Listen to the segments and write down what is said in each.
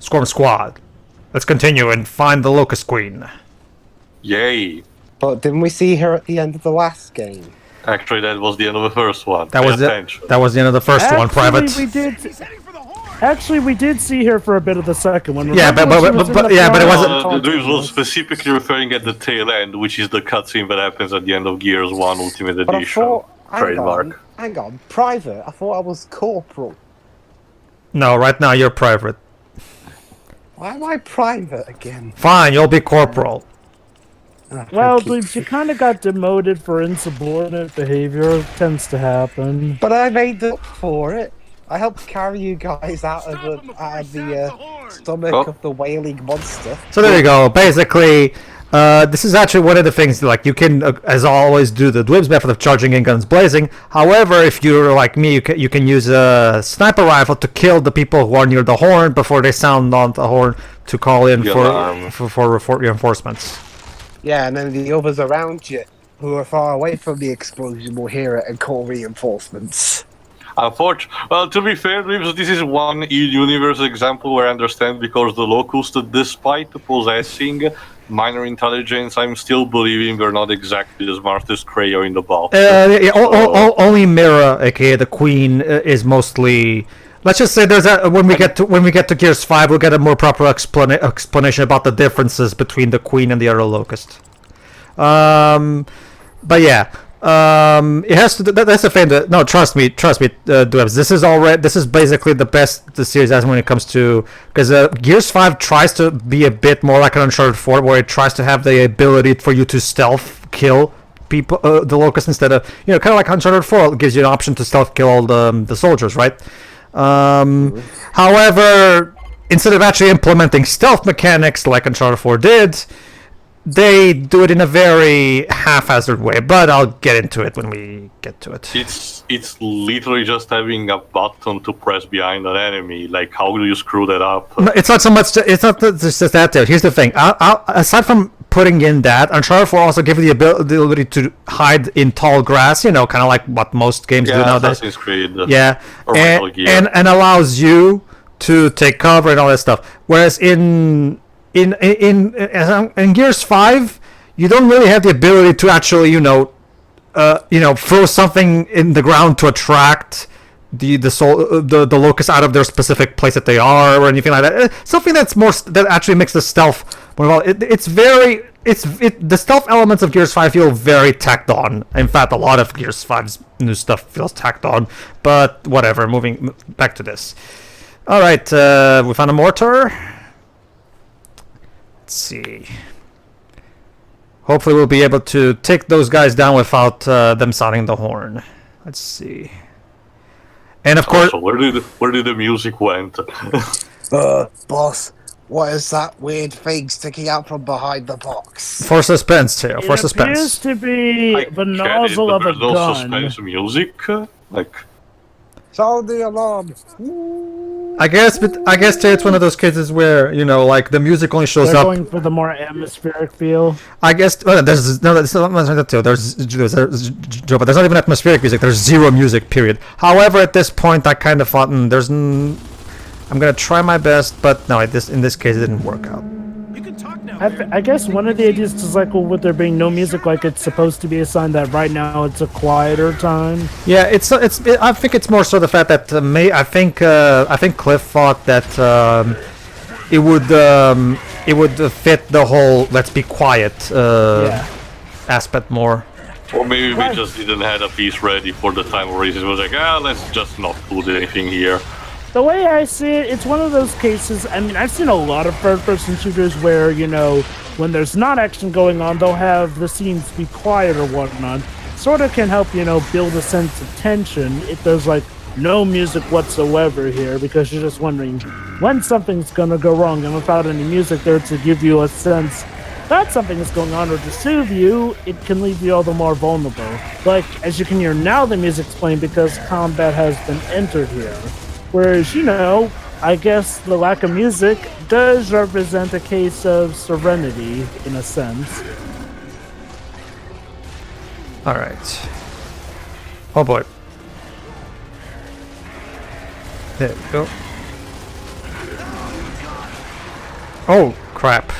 Swarm Squad. Let's continue and find the Locust Queen. Yay! But didn't we see her at the end of the last game? Actually, that was the end of the first one. That was the end of the first one, Private. Actually, we did see her for a bit of the second one. Yeah, but it wasn't. This was specifically referring at the tail end, which is the cutscene that happens at the end of Gears 1 Ultimate But Edition. I thought, Trademark. hang on, Private. I thought I was Corporal. No, right now you're Private. Why am I Private again? Fine, you'll be Corporal. Well, you kind of got demoted for insubordinate behavior. It tends to happen. But I made up for it. I helped carry you guys out of the stomach of the wailing monster. So there you go. Basically, this is actually one of the things, like, you can, as always, do the Dwebs method of charging in guns blazing. However, if you're like me, you can use a sniper rifle to kill the people who are near the horn before they sound on the horn to call in for reinforcements. Yeah, and then the others around you, who are far away from the explosion, will hear it and call reinforcements. Unfortunately, well, to be fair, this is one in-universe example where I understand, because the Locust, despite possessing minor intelligence, I'm still believing they're not exactly the smartest Creo in the box. Only Mira, aka the Queen, is mostly. Let's just say there's a when we get to Gears 5, we'll get a more proper explanation about the differences between the Queen and the other Locust. But yeah. It has to. That's the thing. No, trust me, Dwebs. This is basically the best the series has when it comes to, because Gears 5 tries to be a bit more like an Uncharted 4, where it tries to have the ability for you to stealth kill people, the Locust, instead of, kind of like Uncharted 4 gives you an option to stealth kill all the soldiers, right? However, instead of actually implementing stealth mechanics like Uncharted 4 did, they do it in a very haphazard way, but I'll get into it when we get to it. It's literally just having a button to press behind an enemy. Like, how do you screw that up? No, it's not so much. It's not just that. Here's the thing. Aside from putting in that, Uncharted 4 also gives you the ability to hide in tall grass. Kind of like what most games do nowadays. Assassin's Creed. Yeah, and allows you to take cover and all that stuff. Whereas in Gears 5, you don't really have the ability to actually, throw something in the ground to attract the Locust out of their specific place that they are, or anything like that. Something that actually makes the stealth more. The stealth elements of Gears 5 feel very tacked on. In fact, a lot of Gears 5's new stuff feels tacked on. But whatever. Moving back to this. All right, we found a mortar. Let's see. Hopefully we'll be able to take those guys down without them sounding the horn. Let's see. And of course... So where did the music went? Boss, what is that weird thing sticking out from behind the box? For suspense, Tail. For suspense. It appears to be the nozzle of a gun. There's no suspense music? Sound the alarm! I guess it's one of those cases where the music only shows They're up. going for the more atmospheric feel. I guess there's not that too. There's but there's not even atmospheric music. There's zero music. Period. However, at this point, I kind of thought, I'm gonna try my best, but no, in this case, it didn't work out. I guess one of the ideas is with there being no music, it's supposed to be a sign that right now it's a quieter time. Yeah, I think it's more so the fact that I think Cliff thought that it would fit the whole let's be quiet aspect more. Or maybe we just didn't have a piece ready for the time where it was like, let's just not put anything here. The way I see it, it's one of those cases. I mean, I've seen a lot of third-person shooters where, when there's not action going on, they'll have the scenes be quiet or whatnot. Sort of can help, build a sense of tension if there's, no music whatsoever here, because you're just wondering when something's gonna go wrong, and without any music there to give you a sense that something is going on or to soothe you, it can leave you all the more vulnerable. As you can hear now, the music's playing because combat has been entered here. Whereas, I guess the lack of music does represent a case of serenity, in a sense. Alright. Oh boy. There we go. Oh crap!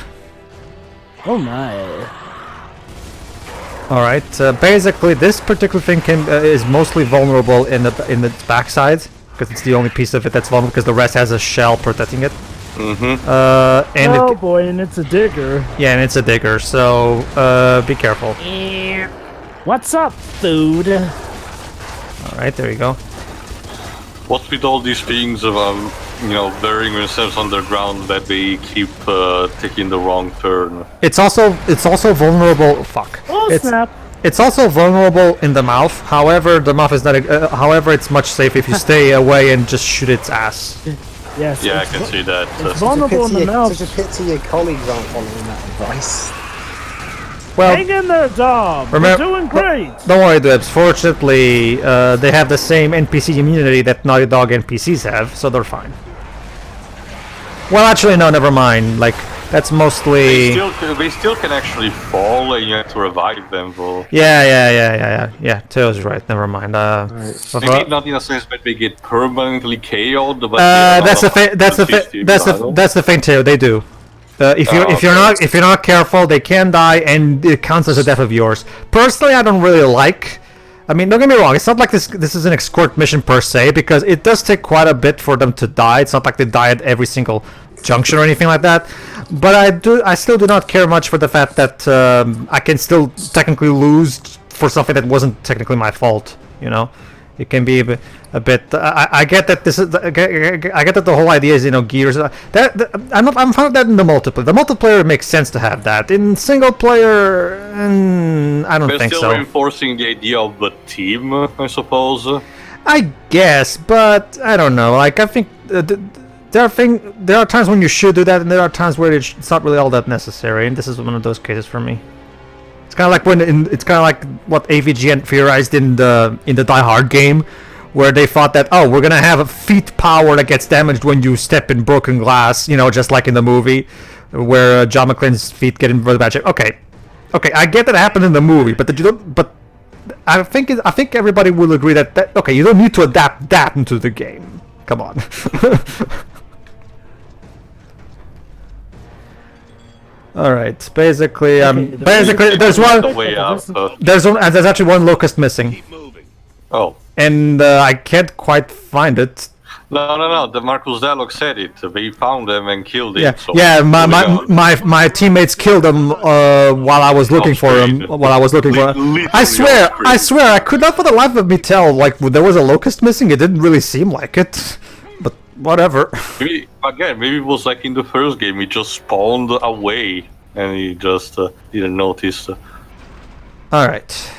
Oh my. All right. Basically, this particular thing is mostly vulnerable in its backside because it's the only piece of it that's vulnerable because the rest has a shell protecting it. And Oh boy, and it's a digger. yeah, and it's a digger. So be careful. What's up, food? All right, there you go. What's with all these things about, burying themselves underground that they keep taking the wrong turn? It's also vulnerable. Fuck. Oh snap! It's also vulnerable in the mouth. However, the mouth is not. However, it's much safer if you stay away and just shoot its ass. Yes. Yeah, I can see that. It's vulnerable in the mouth. Such a pity your colleagues aren't following that advice. Well, Hang in there, Dom. We're doing great. Don't worry, Dibs. Fortunately, they have the same NPC immunity that Naughty Dog NPCs have, so they're fine. Well, actually, no, never mind. Like, that's mostly... They still can actually fall, and you have to revive them, though. Yeah, Tails is right, never mind. Maybe not in a sense that they get permanently KO'd, but... that's the thing, Teo, they do. If you're not careful, they can die, and it counts as a death of yours. Personally, I don't really like. I mean, don't get me wrong. It's not like this is an escort mission per se, because it does take quite a bit for them to die. It's not like they die at every single junction or anything like that. But I still do not care much for the fact that I can still technically lose for something that wasn't technically my fault. You know, it can be a bit. I get that this is. I get that the whole idea is gears. I'm fine with that in the multiplayer. The multiplayer makes sense to have that. In single player, I don't think so. They're still reinforcing the idea of the team, I suppose. I guess, but I don't know. Like I think there are times when you should do that, and there are times where it's not really all that necessary. And this is one of those cases for me. It's kind of like it's kind of like what AVGN theorized in the Die Hard game, where they thought that we're gonna have a feet power that gets damaged when you step in broken glass, just like in the movie, where John McClane's feet get in really bad shape. Okay, I get that happened in the movie, but I think everybody will agree that okay, you don't need to adapt that into the game. Come on. All right. Basically, there's one. There's actually one locust missing. Oh. And I can't quite find it. No. The Marcus Dialog said it. They found them and killed Yeah, it. So my teammates killed them while I was looking for them. While I was looking for them. I swear, I could not for the life of me tell. Like there was a locust missing. It didn't really seem like it. But whatever. Maybe it was like in the first game. It just spawned away, and he just didn't notice. All right.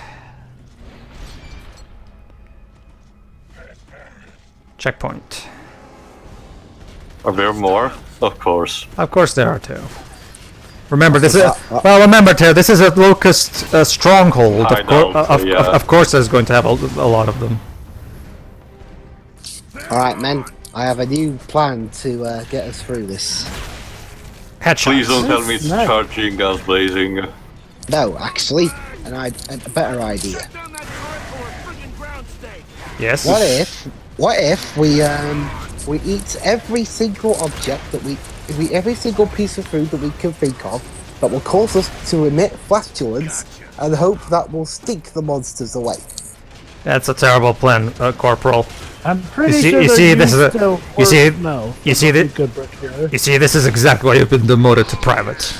Checkpoint. Are there more? Of course. Of course there are two. Remember, this is this is a locust stronghold. Of course, there's going to have a lot of them. All right, men. I have a new plan to get us through this. Headshots. Please don't tell me it's charging guns blazing. No, actually, a better idea. Yes. What if we eat every single object that every single piece of food that we can think of that will cause us to emit flatulence and hope that will stink the monsters away. That's a terrible plan, Corporal. I'm pretty sure you see, this is exactly why you've been demoted to private.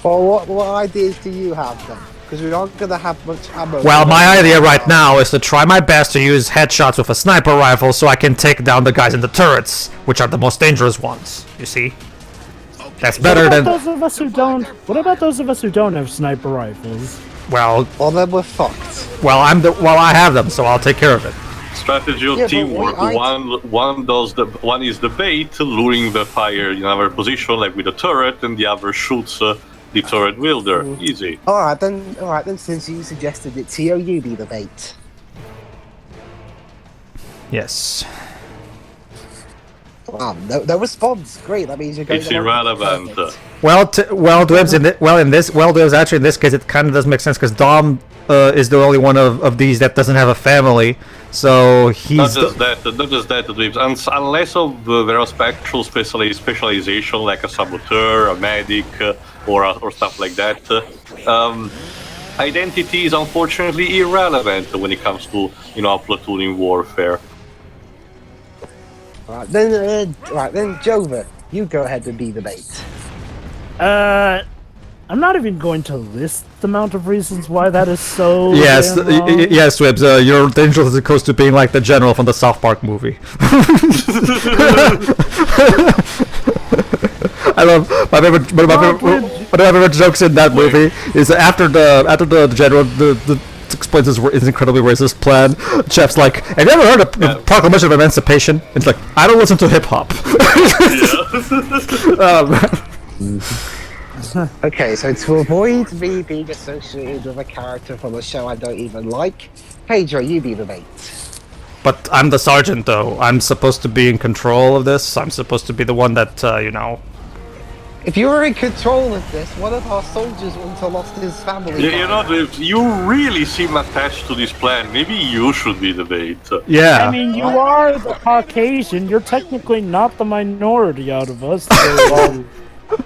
Well, what ideas do you have then? Because we aren't gonna have much ammo. Well, my idea right now is to try my best to use headshots with a sniper rifle so I can take down the guys in the turrets, which are the most dangerous ones. You see? That's better than. What about those of us who don't have sniper rifles? Well, then we're fucked. Well, I have them, so I'll take care of it. Strategy of teamwork. One is the bait, luring the fire in our position, like with a turret, and the other shoots the turret wielder. Easy. Alright then, since you suggested it, Tio, you be the bait. Yes. Wow, no response. Great, that means you're going. It's irrelevant. Dibs, in this case, it kind of does make sense because Dom is the only one of these that doesn't have a family. So he's not just that, Dweebs. Unless there are special specialization like a saboteur, a medic, or stuff like that. Identity is unfortunately irrelevant when it comes to platooning warfare. Right then, Jover, you go ahead and be the bait. I'm not even going to list the amount of reasons why that is so. Yes, damn wrong. yes, Wibbs. You're dangerous as opposed to being like the general from the South Park movie. I love my favorite. One of my favorite jokes in that movie is after the general explains his incredibly racist plan. Chef's like, "Have you ever heard of the Proclamation of Emancipation?" It's like, "I don't listen to hip hop." Okay, so to avoid me being associated with a character from a show I don't even like, Pedro, you be the bait. But I'm the sergeant, though. I'm supposed to be in control of this. I'm supposed to be the one that, If you were in control of this, one of our soldiers wouldn't have lost his family. You really seem attached to this plan. Maybe you should be the bait. Yeah. I mean, you are the Caucasian. You're technically not the minority out of us. So,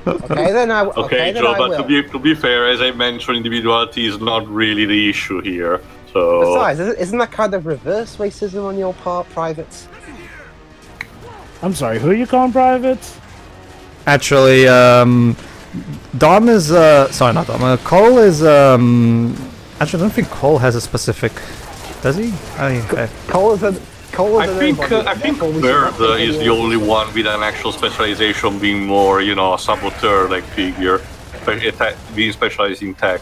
Okay, then I. Okay, then Joe, I but will. to be fair, as I mentioned, individuality is not really the issue here. So Besides, isn't that kind of reverse racism on your part, privates? I'm sorry, who are you calling privates? Actually, Dom is, sorry, not Dom, Cole is, actually, I don't think Cole has a specific, does he? Cole is a. I think Bird is the only one with an actual specialization, being more, a saboteur-like figure, being specialized in tech.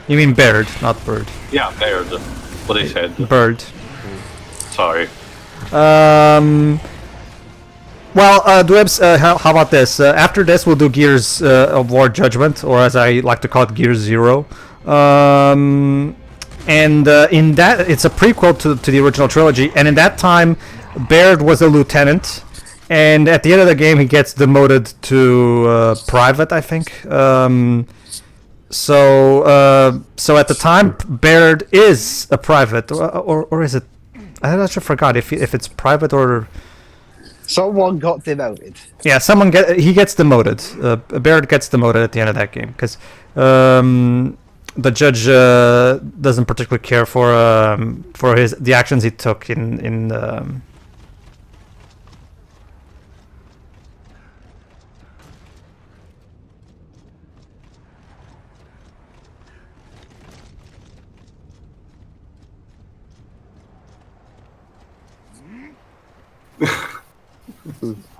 You mean Baird, not Bird. Yeah, Bird. What I said. Bird. Sorry. Well, Dwebs, how about this? After this, we'll do Gears of War Judgment, or as I like to call it, Gears Zero. And in that, it's a prequel to the original trilogy, and in that time, Baird was a lieutenant, and at the end of the game, he gets demoted to private, I think. So at the time, Baird is a private, or is it? I actually forgot if it's private or. Someone got demoted. Yeah, he gets demoted. Baird gets demoted at the end of that game because the judge doesn't particularly care for the actions he took in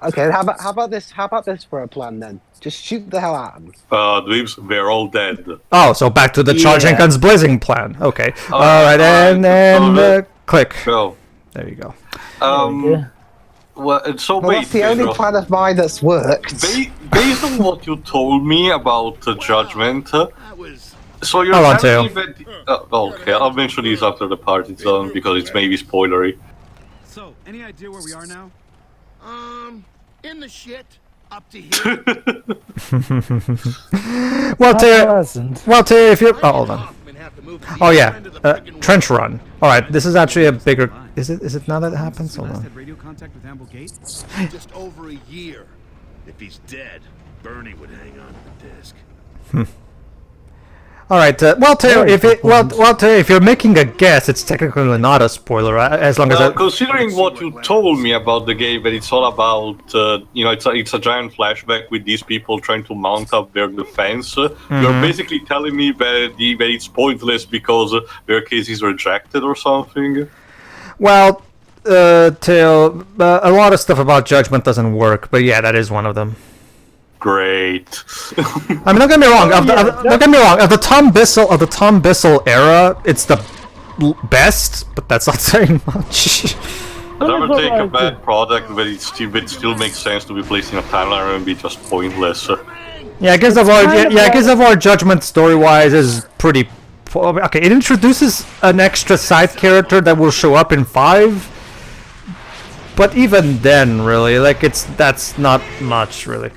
Okay, how about this? How about this for a plan then? Just shoot the hell out of them. Dweebs, we're all dead. Oh, so back to the charging guns blazing plan. Okay. All right, and click. Go. There you go. Well, so Well, that's the only plan of mine that's worked. Based on what you told me about Judgment, so you're Hold on, telling me that... okay, I'll mention these after the party's done because it's maybe spoilery. So, any idea where we are now? In the shit. Up to here. Walter, if you're... Oh, hold on. Oh, yeah. Trench run. All right, this is actually a bigger... Is it now that it happens? Hold on. Had radio contact with Amble Gate? Just over a year. If he's dead, Bernie would hang on to the disc. All right, Walter, if you're making a guess, it's technically not a spoiler, as long as... Considering what you told me about the game, that it's all about, it's a giant flashback with these people trying to mount up their defense, you're basically telling me that it's pointless because their case is rejected or something? Well, Tail, a lot of stuff about Judgment doesn't work, but yeah, that is one of them. Great. I mean, don't get me wrong. Don't get me wrong. Of the Tom Bissell era, it's the best, but that's not saying much. I'd never take a bad product, but it still makes sense to be placed in a timeline and be just pointless. Yeah, Gears of War Judgment story-wise is pretty. Okay, it introduces an extra side character that will show up in 5, but even then, really, like that's not much, really.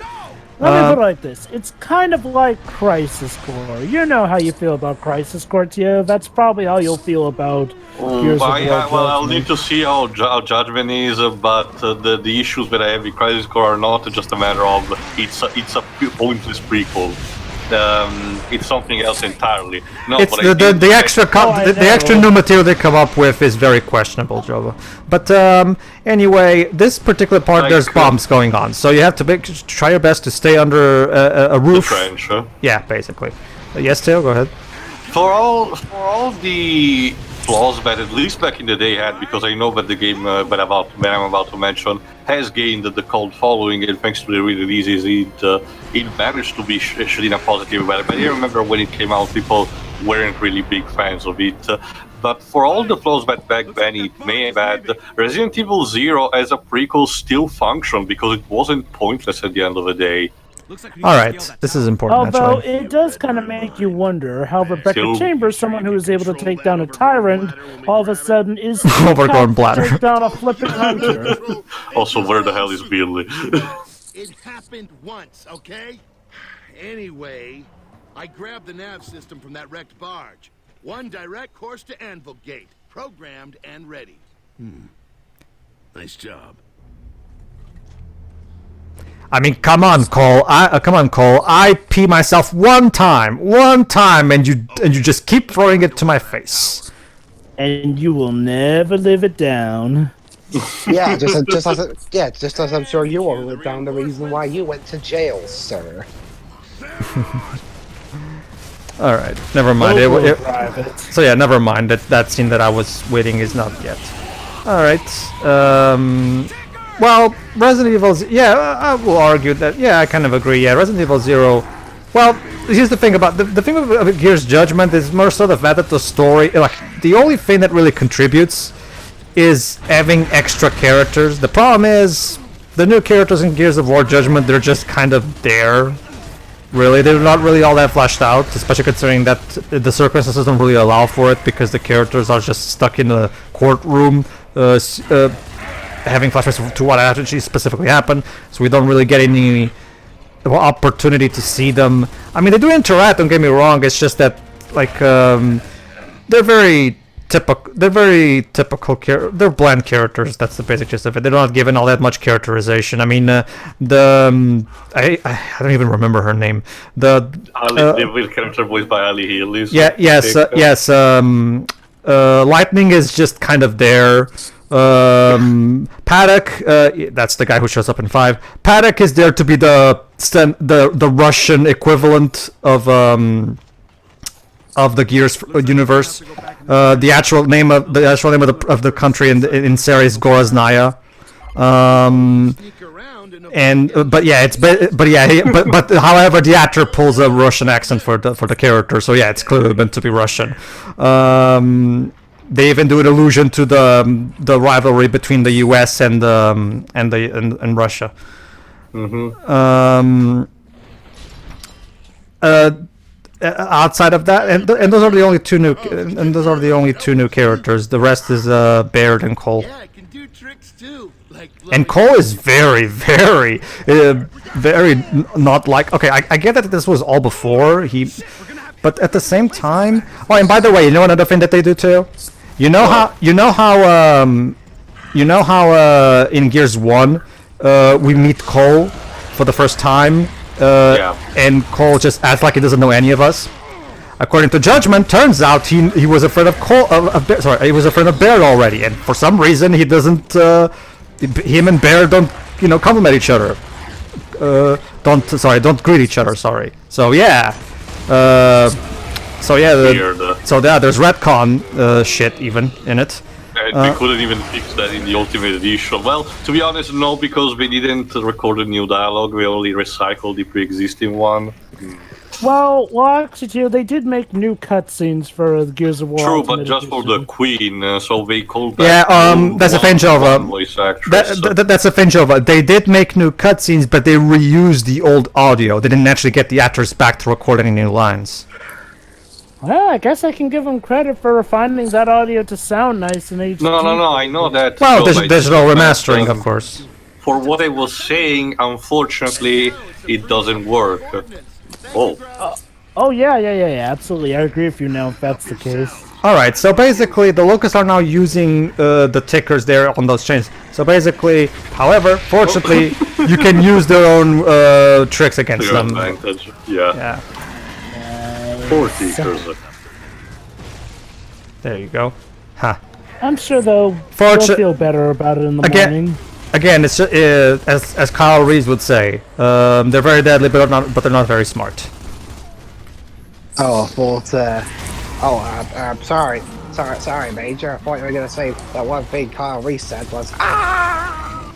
Let me put it like this. It's kind of like Crisis Core. You know how you feel about Crisis Core, Tio. That's probably how you'll feel about Gears of War Well, I'll Judgment. need to see how Judgment is, but the issues that I have with Crisis Core are not just a matter of it's a pointless prequel. It's something else entirely. No, It's but I think the extra I the extra know. new material they come up with is very questionable, Jova. But anyway, this particular part Like, there's bombs going on, so you have to try your best to stay under a the roof. trench. Yeah, basically. Yes, Theo, go ahead. For all the flaws that at least back in the day had, because I know that the game that I'm about to mention has gained the cult following, and thanks to the re-releases, it managed to be issued in a positive way. But I remember when it came out, people weren't really big fans of it. But for all the flaws that back then it may have had, Resident Evil Zero as a prequel still functioned because it wasn't pointless at the end of the day. Looks like we need All to right, scale that this down. is important. Although Actually, it does kind of make you wonder how Rebecca Still- Chambers, someone who was able to take down a tyrant, all of a sudden is Overgrown bladder. to take down a flipping hunter. Also, where the hell is Billy? It happened once, okay? Anyway, I grabbed the nav system from that wrecked barge. One direct course to Anvil Gate, programmed and ready. Nice job. I mean, come on, Cole. I pee myself one time, and you just keep throwing it to my face. And you will never live it down. Yeah, just as I'm sure you all wrote down the reason why you went to jail, sir. All right, never mind. Private. So yeah, never mind. That scene that I was waiting is not yet. All right. Well, Resident Evil. Yeah, I will argue that. Yeah, I kind of agree. Yeah, Resident Evil 0. Well, here's the thing about the thing of Gears Judgment is more so the fact that the story, like the only thing that really contributes, is having extra characters. The problem is the new characters in Gears of War Judgment. They're just kind of there. Really, they're not really all that fleshed out, especially considering that the circumstances don't really allow for it because the characters are just stuck in a courtroom, having flashbacks to what actually specifically happened. So we don't really get any opportunity to see them. I mean, they do interact. Don't get me wrong. It's just that like they're very typical. They're very typical. They're bland characters. That's the basic gist of it. They're not given all that much characterization. I mean, I don't even remember her name. The with character voiced by Ali Healy. yes. Lightning is just kind of there. Paddock, that's the guy who shows up in 5. Paddock is there to be the Russian equivalent of the Gears universe. The actual name of the country in series is Goraznaya. Sneak around and But however, the actor pulls a Russian accent for the character, so yeah, it's clearly meant to be Russian. They even do an allusion to the rivalry between the U.S. and Russia. Outside of that, and those are the only two new characters. The rest is Baird and Cole. yeah, I can do tricks too. Like And Cole is very not like. Okay, I get that this was all before but at the same time. Oh, and by the way, you know another thing that they do too. You know how in Gears 1 we meet Cole for the first time. And Cole just acts like he doesn't know any of us. According to Judgment, turns out he was afraid of Cole. He was afraid of Baird already, and for some reason he doesn't. Him and Baird don't, compliment each other. Don't greet each other. Sorry. So yeah. There's retcon shit even in it. They couldn't even fix that in the Ultimate Edition. Well, to be honest, no, because we didn't record a new dialogue. We only recycled the pre-existing one. Well, actually, too, they did make new cutscenes for the Gears of War. True, Ultimate but just for Edition. the Queen, so they called Yeah, back. that's a thing, Jova. Voice actress. That's a thing, Jova. They did make new cutscenes, but they reused the old audio. They didn't actually get the actors back to record any new lines. Well, I guess I can give them credit for refining that audio to sound nice in HD. No, I know that. Well, Jova, digital it's- remastering, of course. for what I was saying, unfortunately, it doesn't work. Oh. Oh yeah, absolutely. I agree with you now if that's the case. Alright, so basically the Locusts are now using the tickers there on those chains. So basically, however, fortunately, you can use their own tricks against Their them. advantage. Yeah. 4 tickers. There you go. Huh. I'm sure they'll feel better about it in the morning. Again, it's just, as Kyle Reese would say, they're very deadly, but they're not very smart. Oh, but I'm sorry, Major. I thought you were gonna say that one thing Kyle Reese said was I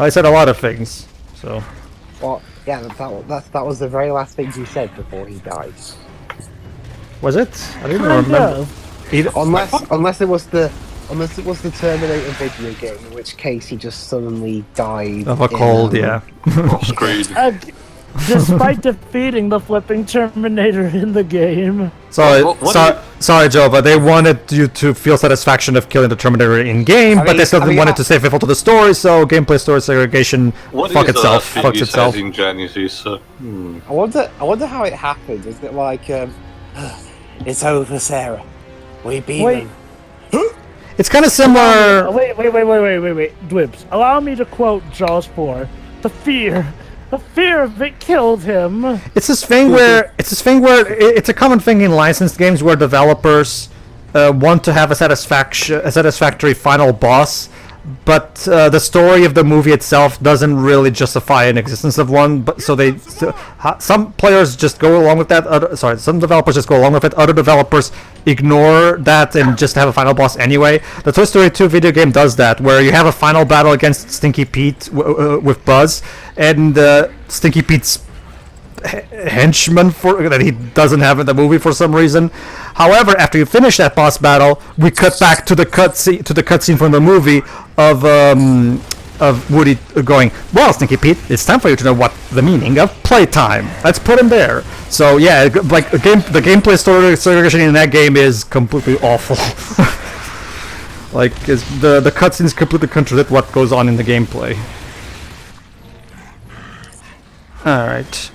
said a lot of things, so. Well, yeah, that was the very last thing he said before he died. Was it? I didn't remember. Unless it was the Terminator video game, in which case he just suddenly died Of a cold, yeah. Screed. Despite defeating the flipping Terminator in the game. Sorry, Joe, but they wanted you to feel satisfaction of killing the Terminator in game, but they still wanted to stay faithful to the story. So gameplay story segregation, fuck itself. In Genesis? I wonder how it happened. Is it like, it's over, Sarah. We beat them. It's kind of similar. Wait, Dwibs. Allow me to quote Jaws 4. The fear of it killed him. It's this thing where it's a common thing in licensed games where developers want to have a satisfactory final boss, but the story of the movie itself doesn't really justify an existence of one. But some players just go along with that. Some developers just go along with it. Other developers ignore that and just have a final boss anyway. The Toy Story 2 video game does that, where you have a final battle against Stinky Pete with Buzz, and Stinky Pete's henchman that he doesn't have in the movie for some reason. However, after you finish that boss battle, we cut back to the cutscene from the movie of Woody going, "Well, Stinky Pete, it's time for you to know what the meaning of playtime." Let's put him there. So yeah, like the gameplay story segregation in that game is completely awful. Like the cutscenes completely contradict what goes on in the gameplay. All right.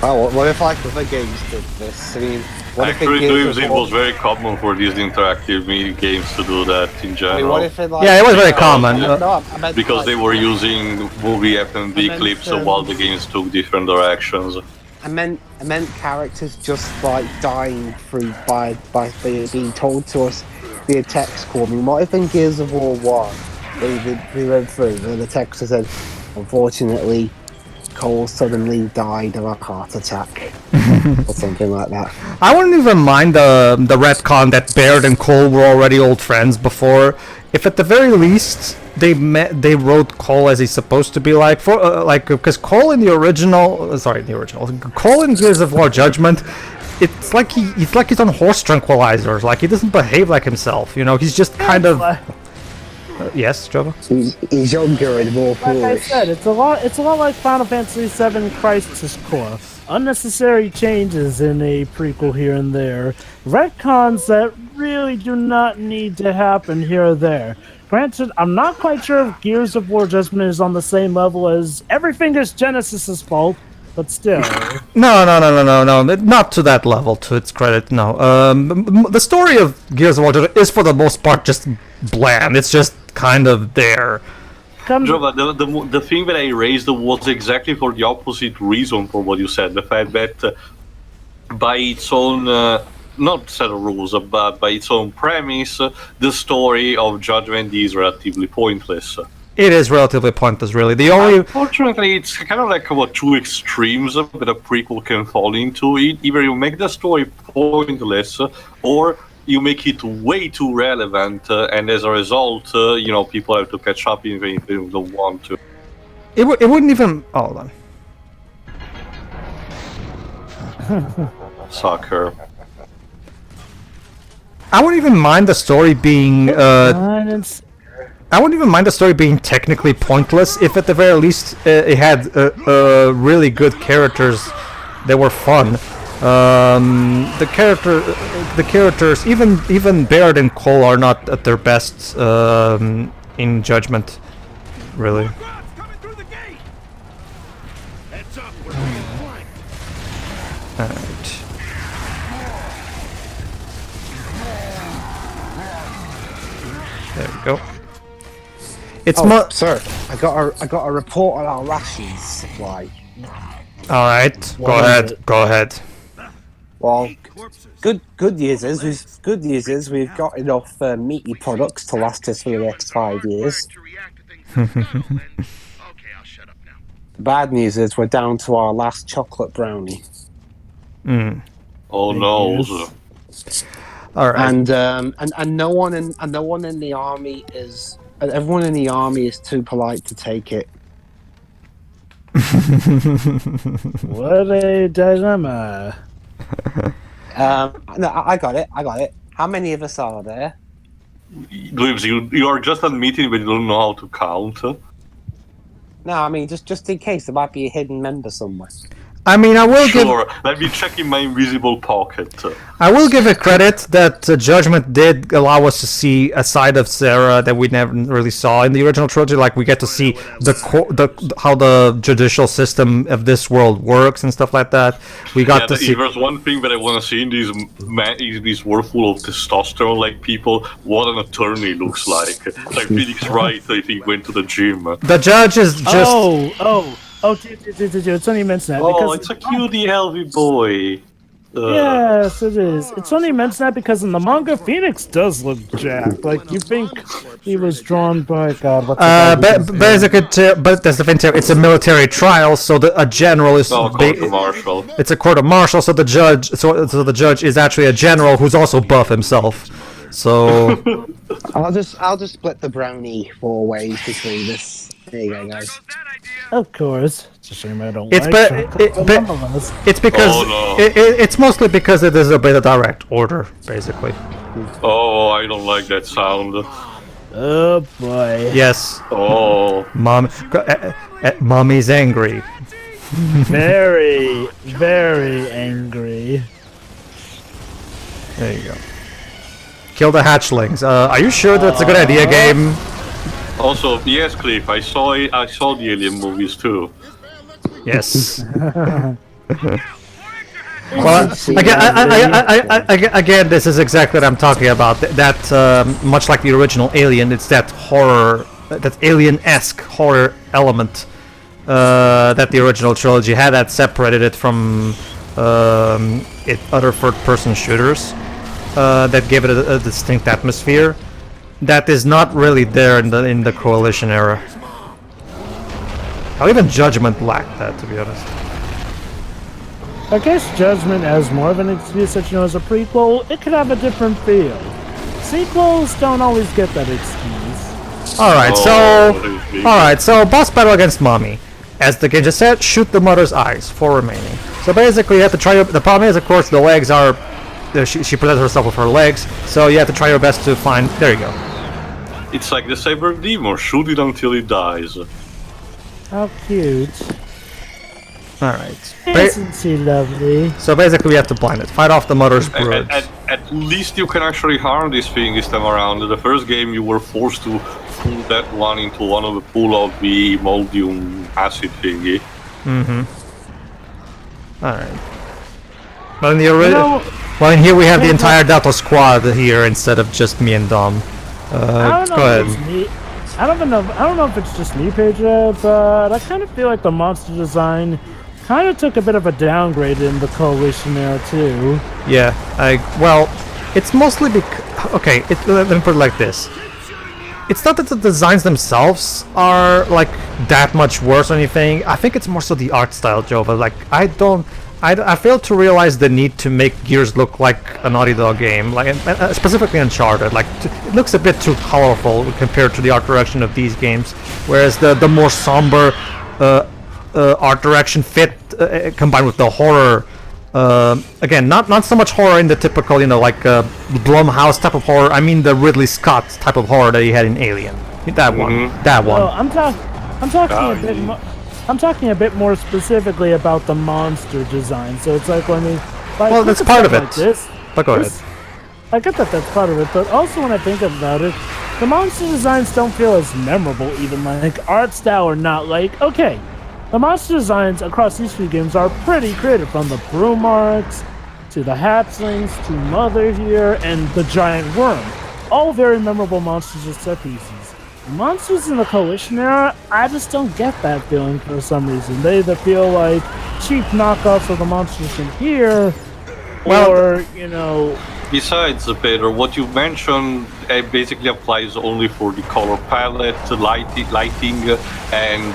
Oh, what if like other games did this? I mean, what if it was very common for these interactive mini games to do that in general. I mean, what if it, like, yeah, it was very common. Because they were using movie FMV clips while the games took different directions. I meant characters just like dying through by being told to us via text call. I mean, what if in Gears of War 1 we went through and the text said, unfortunately, Cole suddenly died of a heart attack, or something like that. I wouldn't even mind the retcon that Baird and Cole were already old friends before. If at the very least they wrote Cole as he's supposed to be, because Cole in the original, Cole in Gears of War Judgment, it's like he's on horse tranquilizers. Like he doesn't behave like himself. You know, he's just kind of. Yes, Trevor? He's younger and more foolish. Like I said, it's a lot like Final Fantasy VII Crisis Core. Unnecessary changes in a prequel here and there. Retcons that really do not need to happen here or there. Granted, I'm not quite sure if Gears of War Judgment is on the same level as everything is Genesis's fault, but still. No, not to that level, to its credit, no. The story of Gears of War Judgment is for the most part just bland. It's just kind of there. The thing that I raised was exactly for the opposite reason for what you said. The fact that by its own, not set of rules, but by its own premise, the story of Judgment is relatively pointless. It is relatively pointless, really. Unfortunately, it's kind of like two extremes that a prequel can fall into. Either you make the story pointless, or you make it way too relevant, and as a result, people have to catch up even if they don't want to. It wouldn't even. Hold on. Sucker. I wouldn't even mind the story being. I wouldn't even mind the story being technically pointless if, at the very least, it had really good characters that were fun. The characters, even Baird and Cole are not at their best in Judgment, really. Heads up, we're being flanked. Alright. There we go. It's Oh, sir, I got a report on our rations supply. all right. Go ahead. Go ahead. Well, good news is we've got enough meaty products to last us for the next 5 years. Okay, I'll shut up now. The bad news is we're down to our last chocolate brownie, Oh no. All right. and no one in the army is. Everyone in the army is too polite to take it. What a dilemma. No, I got it. How many of us are there? Glimpse, you are just admitting, but you don't know how to count. No, I mean just in case there might be a hidden member somewhere. I mean, I will Sure, let me check in my invisible pocket. I will give it credit that Judgment did allow us to see a side of Sarah that we never really saw in the original trilogy. Like, we get to see how the judicial system of this world works and stuff like that. We got to see. If there's one thing that I want to see in these world full of testosterone like people, what an attorney looks like. Like Felix Wright, I think, went to the gym. The judge is just. It's funny you mention that. Oh, because it's a cutie, healthy boy. Yes, it is. It's funny you mention that because in the manga, Phoenix does look jacked. Like, you think he was drawn by God. What's But that's the thing too. It's a military trial, so a general is. Court-martial. It's a court of martial, so the judge is actually a general who's also buff himself. So I'll just split the brownie 4 ways between us. There you go, guys. Of course. It's a shame I don't it's like it's because Oh, no. it's mostly because it is a bit of direct order, basically. Oh, I don't like that sound. Oh boy. Yes, Oh. mommy's angry. Very, very angry. There you go. Kill the hatchlings. Are you sure that's a good idea, game? Also, yes, Cliff, I saw the Alien movies too. Yes. Well, again, this is exactly what I'm talking about. That much like the original Alien, it's that horror, that Alien-esque horror element that the original trilogy had that separated it from other third-person shooters. That gave it a distinct atmosphere. That is not really there in the Coalition era. How even Judgment lacked that, to be honest. I guess Judgment as more of an excuse that as a prequel, it could have a different feel. Sequels don't always get that excuse. Alright, so boss battle against Mommy. As the game just said, shoot the mother's eyes, 4 remaining. So basically you have to try the problem is, of course, the legs are she protects herself with her legs, so you have to try your best to find. There you go. It's like the Cyber Demon, shoot it until it dies. How cute. Alright. Isn't she lovely? So basically we have to blind it. Fight off the mother's brood. At least you can actually harm this thing this time around. In the first game you were forced to pull that one into one of the pool of the Moldium acid thingy. Alright. But in the original... Well, in here we have the entire Delta squad here instead of just me and Dom. I don't know go ahead. if it's me. I don't know if it's just me, Pedro, but I kind of feel like the monster design kind of took a bit of a downgrade in the Coalition era too. Yeah, well, it's mostly because... Okay, let me put it like this. It's not that the designs themselves are, like, that much worse or anything. I think it's more so the art style, Joe, but, like, I fail to realize the need to make Gears look like a Naughty Dog game, like specifically Uncharted. Like, it looks a bit too colorful compared to the art direction of these games, whereas the more somber art direction fit combined with the horror. Again, not so much horror in the typical, like Blumhouse type of horror. I mean the Ridley Scott type of horror that he had in Alien. That one. That one. Oh, I'm talking a bit more specifically about the monster design. So it's like when Like, Well, look that's at part of something it. like this. But go ahead. This- I get that that's part of it, but also when I think about it, the monster designs don't feel as memorable even. Like, art style or not, like, okay, the monster designs across these three games are pretty creative, from the broom marks, to the hatchlings, to Mother here, and the giant worm. All very memorable monsters with set pieces. Monsters in the Coalition era, I just don't get that feeling for some reason. They either feel like cheap knockoffs of the monsters from here, Well, or, you know... Besides, Pedro, what you mentioned basically applies only for the color palette, lighting, and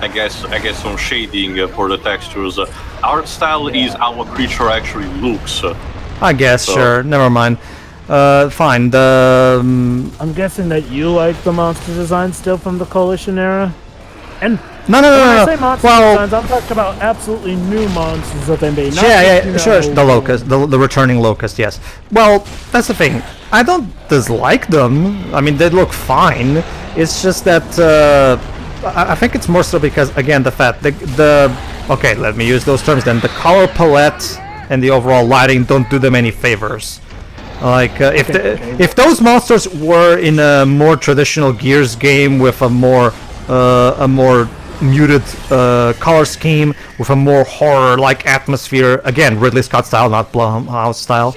I guess some shading for the textures. Art style is how a creature actually looks. I guess, So- sure. Never mind. Fine. The I'm guessing that you like the monster design still from the Coalition era? And no, when I say monster Well, designs, I'm talking about absolutely new monsters that they made. Not yeah, just, you sure. know, The locust, the returning locust. Yes. Well, that's the thing. I don't dislike them. I mean, they look fine. It's just that I think it's more so because, again, the okay, let me use those terms then. The color palette and the overall lighting don't do them any favors. Like if those monsters were in a more traditional Gears game with a more muted color scheme, with a more horror-like atmosphere, again Ridley Scott style, not Blumhouse style,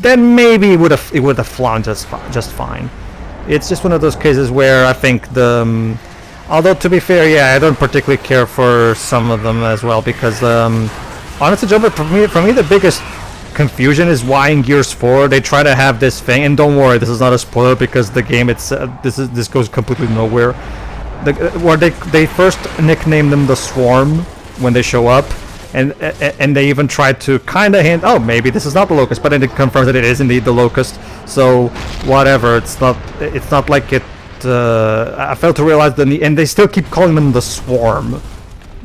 then maybe it would have flown just fine. It's just one of those cases where I think the although to be fair, yeah, I don't particularly care for some of them as well, because honestly, Joe, for me the biggest confusion is why in Gears 4 they try to have this thing, and don't worry, this is not a spoiler because the game this goes completely nowhere. Where they first nickname them the Swarm when they show up, and they even try to kind of hint, oh, maybe this is not the Locust, but then it confirms that it is indeed the Locust. So whatever, it's not like it. I failed to realize the need, and they still keep calling them the Swarm.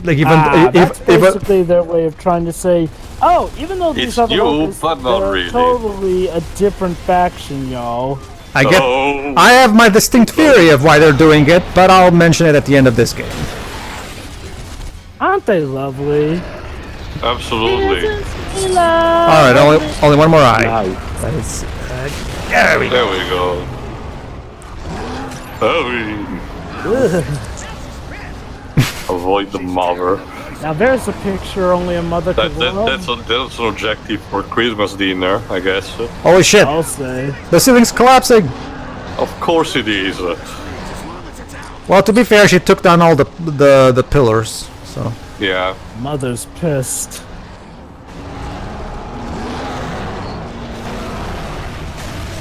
Like even that's basically their way of trying to say, oh, even though these It's are the you, Locusts, but not they're really. totally a different faction, y'all. Oh. I have my distinct theory of why they're doing it, but I'll mention it at the end of this game. Aren't they lovely? Absolutely. All right, only one more eye. No. That is, there we go. There we go. Avoid the mother. Now there's a picture only a mother could love. That's an objective for Christmas dinner, I guess. Holy shit! I'll say. The ceiling's collapsing. Of course it is. Well, to be fair, she took down all the pillars. So Yeah. Mother's pissed.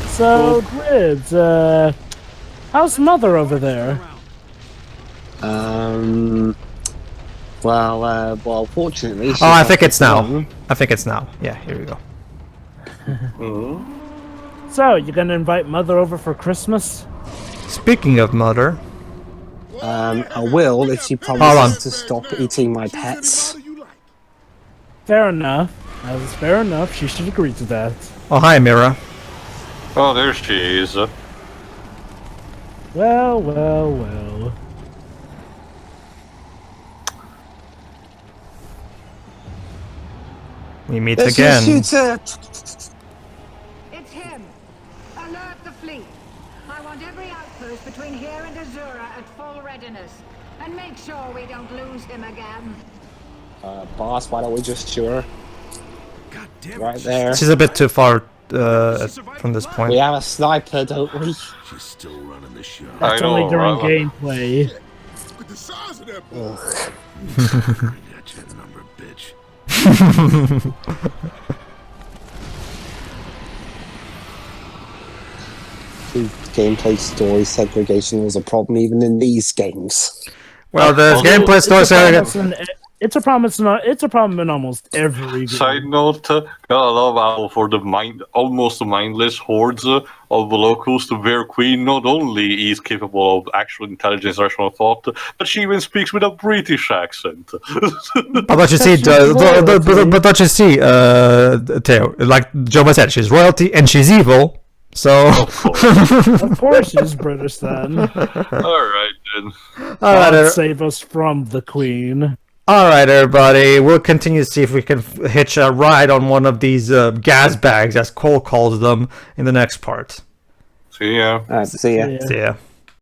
So, Grids, how's Mother over there? Well, fortunately. oh, I think it's now. I think it's now. Yeah, here we go. So, you gonna invite Mother over for Christmas? Speaking of mother, I will if she Hold on. promises to stop eating my pets. Fair enough. That was fair enough. She should agree to that. oh hi Mira. Oh, there she is. Well, well, well. We meet Let's again. just shoot her. It's him. Alert the fleet. I want every outpost between here and Azura at full readiness. And make sure we don't lose him again. Boss, why don't we just shoot her? God damn Right it. there. She's a bit too far from this point. We have a sniper, don't we? She's still running the show. That's I only know, during right? gameplay. Look at the size of that boy. I got your number, bitch. Gameplay story segregation was a problem even in these games. Well, the gameplay story It's a problem in almost every game. Side note, gotta love how for the almost mindless hordes of the locals, their queen not only is capable of actual intelligence, rational thought, but she even speaks with a British accent. But don't you see, but don't you see, Theo, like Joma said, she's royalty and she's evil. So, Of course she's British then. Alright then. all right, God save us from the Queen. All right, everybody. We'll continue to see if we can hitch a ride on one of these gas bags, as Cole calls them, in the next part. See ya. See ya. Yeah. See ya.